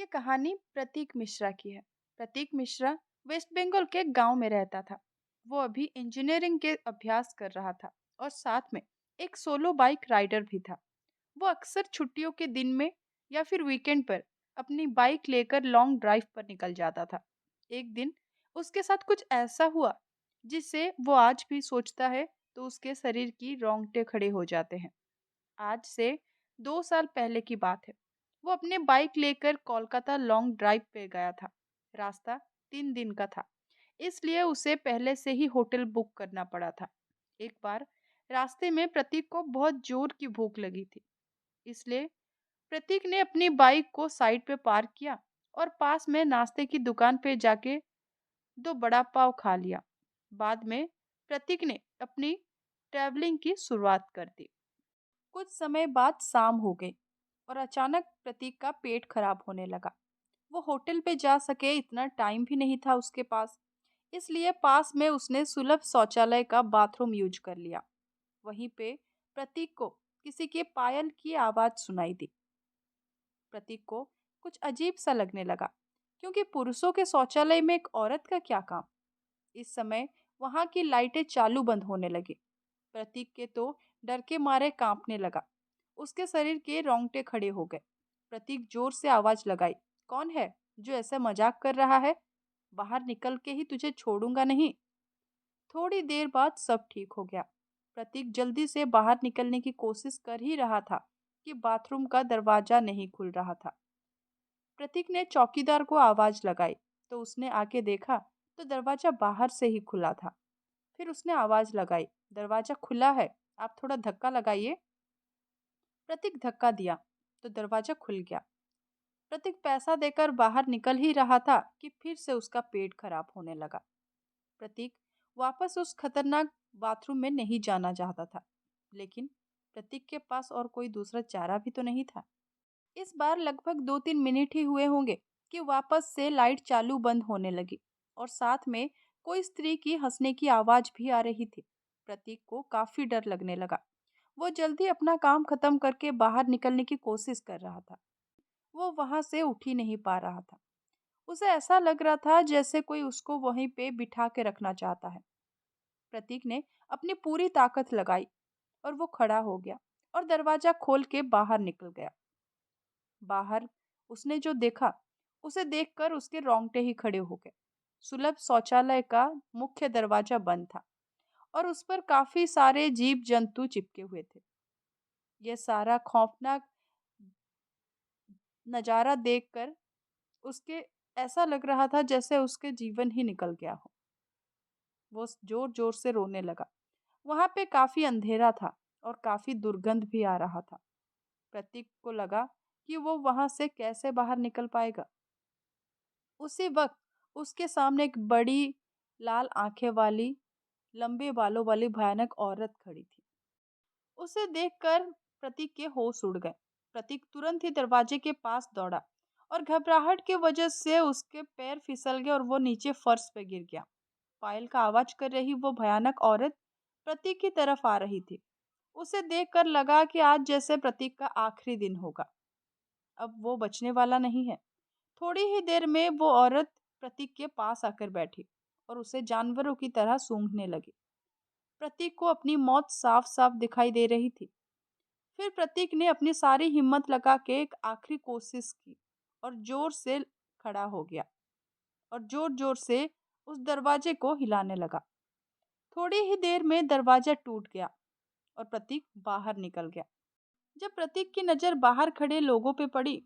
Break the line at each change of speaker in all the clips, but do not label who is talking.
ये कहानी प्रतीक मिश्रा की है। प्रतीक मिश्रा वेस्ट बंगाल के गांव में रहता था। वो अभी इंजीनियरिंग के अभ्यास कर रहा था और साथ में एक सोलो बाइक राइडर भी था। वो अक्सर छुट्टियों के दिन में या फिर वीकेंड पर अपनी बाइक लेकर लॉन्ग ड्राइव पर निकल जाता था। एक दिन उसके साथ कुछ ऐसा हुआ जिससे वो आज भी सोचता है तो उसके शरीर की रोंगटे खड़े हो जाते हैं। आज से 2 साल पहले की बात है। वो अपने बाइक लेकर कोलकाता लॉन्ग ड्राइव पे गया था। रास्ता 3 दिन का था, इसलिए उसे पहले से ही होटल बुक करना पड़ा था। एक बार रास्ते में प्रतीक को बहुत जोर की भूख लगी थी, इसलिए प्रतीक ने अपनी बाइक को साइड पे पार्क किया और पास में नाश्ते की दुकान पे जाके 2 बड़ा पाव खा लिया। बाद में प्रतीक ने अपनी ट्रैवलिंग की शुरुआत कर दी। कुछ समय बाद शाम हो गई और अचानक प्रतीक का पेट खराब होने लगा। वो होटल पे जा सके इतना टाइम भी नहीं था उसके पास, इसलिए पास में उसने सुलभ शौचालय का बाथरूम यूज कर लिया। वहीं पे प्रतीक को किसी के पायल की आवाज सुनाई दी। प्रतीक को कुछ अजीब सा लगने लगा, क्योंकि पुरुषों के शौचालय में एक औरत का क्या काम। इस समय वहां की लाइटें चालू बंद होने लगी। प्रतीक के तो डर के मारे कांपने लगा। उसके शरीर के रोंगटे खड़े हो गए। प्रतीक जोर से आवाज लगाई, कौन है जो ऐसा मजाक कर रहा है? बाहर निकल के ही तुझे छोड़ूंगा नहीं। थोड़ी देर बाद सब ठीक हो गया। प्रतीक जल्दी से बाहर निकलने की कोशिश कर ही रहा था कि बाथरूम का दरवाजा नहीं खुल रहा था। प्रतीक ने चौकीदार को आवाज लगाई, तो उसने आके देखा तो दरवाजा बाहर से ही खुला था। फिर उसने आवाज लगाई, दरवाजा खुला है, आप थोड़ा धक्का लगाइए। प्रतीक धक्का दिया तो दरवाजा खुल गया। प्रतीक पैसा देकर बाहर निकल ही रहा था कि फिर से उसका पेट खराब होने लगा। प्रतीक वापस उस खतरनाक बाथरूम में नहीं जाना चाहता था, लेकिन प्रतीक के पास और कोई दूसरा चारा भी तो नहीं था। इस बार लगभग 2-3 मिनट ही हुए होंगे कि वापस से लाइट चालू बंद होने लगी और साथ में कोई स्त्री की हंसने की आवाज भी आ रही थी। प्रतीक को काफी डर लगने लगा। वो जल्दी अपना काम खत्म करके बाहर निकलने की कोशिश कर रहा था। वो वहां से उठ ही नहीं पा रहा था। उसे ऐसा लग रहा था जैसे कोई उसको वहीं पे बिठा के रखना चाहता है। प्रतीक ने अपनी पूरी ताकत लगाई और वो खड़ा हो गया और दरवाजा खोल के बाहर निकल गया। बाहर उसने जो देखा, उसे देखकर उसके रोंगटे ही खड़े हो गए। सुलभ शौचालय का मुख्य दरवाजा बंद था और उस पर काफी सारे जीव जंतु चिपके हुए थे। यह सारा खौफनाक नजारा देखकर उसके ऐसा लग रहा था जैसे उसके जीवन ही निकल गया हो। वो जोर जोर से रोने लगा। वहां पे काफी अंधेरा था और काफी दुर्गंध भी आ रहा था। प्रतीक को लगा कि वो वहां से कैसे बाहर निकल पाएगा। उसी वक्त उसके सामने एक बड़ी लाल आंखें वाली, लंबे बालों वाली भयानक औरत खड़ी थी। उसे देखकर प्रतीक के होश उड़ गए। प्रतीक तुरंत ही दरवाजे के पास दौड़ा और घबराहट की वजह से उसके पैर फिसल गए और वो नीचे फर्श पे गिर गया। पायल का आवाज कर रही वो भयानक औरत प्रतीक की तरफ आ रही थी। उसे देखकर लगा कि आज जैसे प्रतीक का आखिरी दिन होगा। अब वो बचने वाला नहीं है। थोड़ी ही देर में वो औरत प्रतीक के पास आकर बैठी और उसे जानवरों की तरह सूंघने लगी। प्रतीक को अपनी मौत साफ साफ दिखाई दे रही थी। फिर प्रतीक ने अपनी सारी हिम्मत लगा के एक आखिरी कोशिश की और जोर से खड़ा हो गया और जोर जोर से उस दरवाजे को हिलाने लगा। थोड़ी ही देर में दरवाजा टूट गया और प्रतीक बाहर निकल गया। जब प्रतीक की नजर बाहर खड़े लोगों पे पड़ी,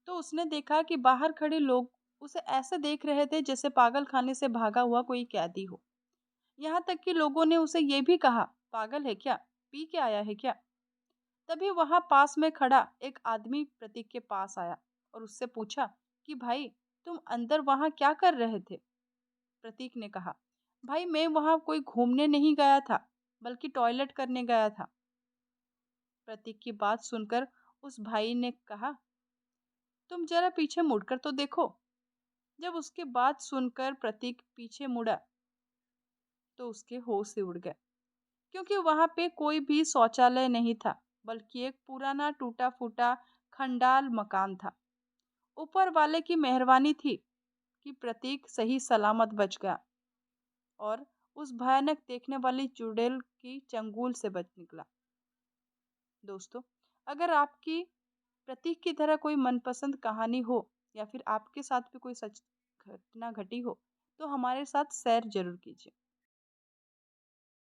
तो उसने देखा कि बाहर खड़े लोग उसे ऐसे देख रहे थे जैसे पागल खाने से भागा हुआ कोई कैदी हो। यहाँ तक कि लोगों ने उसे ये भी कहा, पागल है क्या? पी के आया है क्या? तभी वहां पास में खड़ा एक आदमी प्रतीक के पास आया और उससे पूछा कि भाई, तुम अंदर वहां क्या कर रहे थे? प्रतीक ने कहा, भाई मैं वहां कोई घूमने नहीं गया था, बल्कि टॉयलेट करने गया था। प्रतीक की बात सुनकर उस भाई ने कहा, तुम जरा पीछे मुड़कर तो देखो। जब उसकी बात सुनकर प्रतीक पीछे मुड़ा, तो उसके होश से उड़ गए, क्योंकि वहां पे कोई भी शौचालय नहीं था, बल्कि एक पुराना टूटा फूटा खंडाल मकान था। ऊपर वाले की मेहरबानी थी कि प्रतीक सही सलामत बच गया और उस भयानक देखने वाली चुड़ैल की चंगुल से बच निकला। दोस्तों, अगर आपकी प्रतीक की तरह कोई मनपसंद कहानी हो या फिर आपके साथ भी कोई सच घटना घटी हो, तो हमारे साथ शेयर जरूर कीजिए।